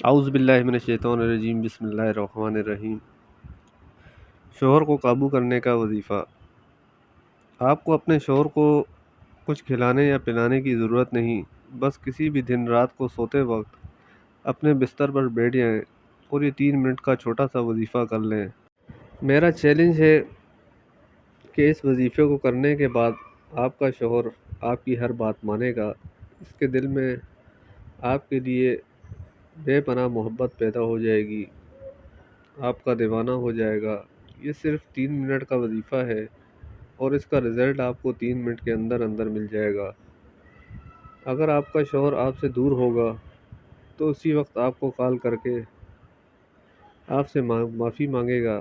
اعوذ باللہ من الشیطان الرجیم، بسم اللہ الرحمن الرحیم۔ شوہر کو قابو کرنے کا وظیفہ۔ آپ کو اپنے شوہر کو کچھ کھلانے یا پلانے کی ضرورت نہیں، بس کسی بھی دن رات کو سوتے وقت اپنے بستر پر بیٹھ جائیں اور یہ 3 منٹ کا چھوٹا سا وظیفہ کر لیں۔ میرا چیلنج ہے کہ اس وظیفے کو کرنے کے بعد آپ کا شوہر آپ کی ہر بات مانے گا، اس کے دل میں آپ کے لیے بے پناہ محبت پیدا ہو جائے گی، آپ کا دیوانہ ہو جائے گا۔ یہ صرف 3 منٹ کا وظیفہ ہے اور اس کا رزلٹ آپ کو 3 منٹ کے اندر اندر مل جائے گا۔ اگر آپ کا شوہر آپ سے دور ہوگا تو اسی وقت آپ کو کال کر کے آپ سے معافی مانگے گا۔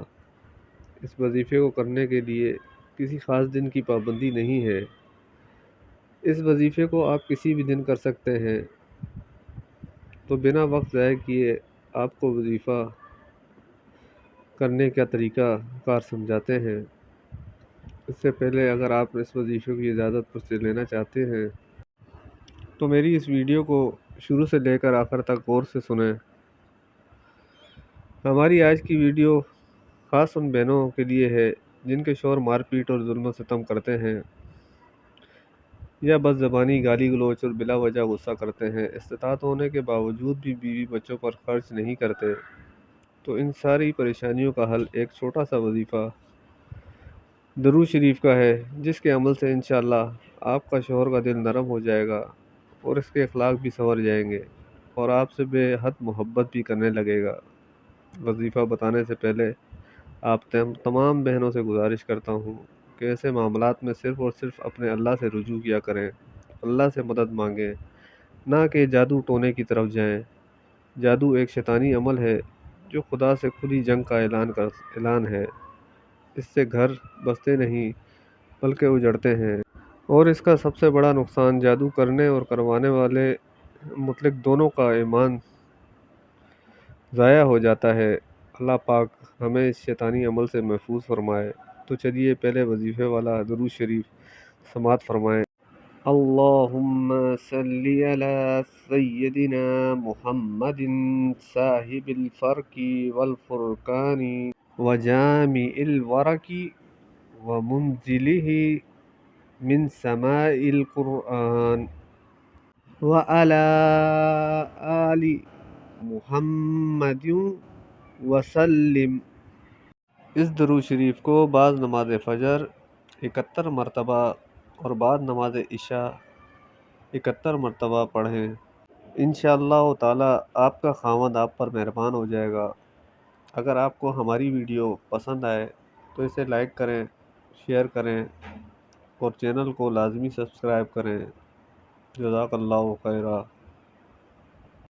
اس وظیفے کو کرنے کے لیے کسی خاص دن کی پابندی نہیں ہے، اس وظیفے کو آپ کسی بھی دن کر سکتے ہیں۔ تو بنا وقت ضائع کیے آپ کو وظیفہ کرنے کا طریقہ کار سمجھاتے ہیں۔ اس سے پہلے اگر آپ اس وظیفے کی اجازت مجھ سے لینا چاہتے ہیں تو میری اس ویڈیو کو شروع سے لے کر آخر تک غور سے سنیں۔ ہماری آج کی ویڈیو خاص ان بہنوں کے لیے ہے جن کے شوہر مار پیٹ اور ظلم و ستم کرتے ہیں یا بد زبانی، گالی گلوچ اور بلا وجہ غصہ کرتے ہیں، استطاعت ہونے کے باوجود بھی بیوی بچوں پر خرچ نہیں کرتے۔ تو ان ساری پریشانیوں کا حل ایک چھوٹا سا وظیفہ درود شریف کا ہے، جس کے عمل سے انشاءاللہ آپ کا شوہر کا دل نرم ہو جائے گا اور اس کے اخلاق بھی سنور جائیں گے اور آپ سے بے حد محبت بھی کرنے لگے گا۔ وظیفہ بتانے سے پہلے آپ تمام بہنوں سے گزارش کرتا ہوں کہ ایسے معاملات میں صرف اور صرف اپنے اللہ سے رجوع کیا کریں، اللہ سے مدد مانگیں، نہ کہ جادو ٹونے کی طرف جائیں۔ جادو ایک شیطانی عمل ہے جو خدا سے کھلی جنگ کا اعلان ہے۔ اس سے گھر بستے نہیں بلکہ اجڑتے ہیں، اور اس کا سب سے بڑا نقصان جادو کرنے اور کروانے والے مطلق دونوں کا ایمان ضائع ہو جاتا ہے۔ اللہ پاک ہمیں اس شیطانی عمل سے محفوظ فرمائے۔ تو چلیے پہلے وظیفے والا درود شریف سماعت فرمائیں۔ اللہم صلی علی سیدنا محمد صاحب الفرق والفرقان وجامع الورق ومنزلہ من سماء القرآن وعلی آل محمد وسلم۔ اس درود شریف کو بعض نماز فجر 71 مرتبہ اور بعد نماز عشاء 71 مرتبہ پڑھیں۔ انشاءاللہ تعالی آپ کا خاوند آپ پر مہربان ہو جائے گا۔ اگر آپ کو ہماری ویڈیو پسند آئے تو اسے لائک کریں، شیئر کریں اور چینل کو لازمی سبسکرائب کریں۔ جزاک اللہ خیرہ۔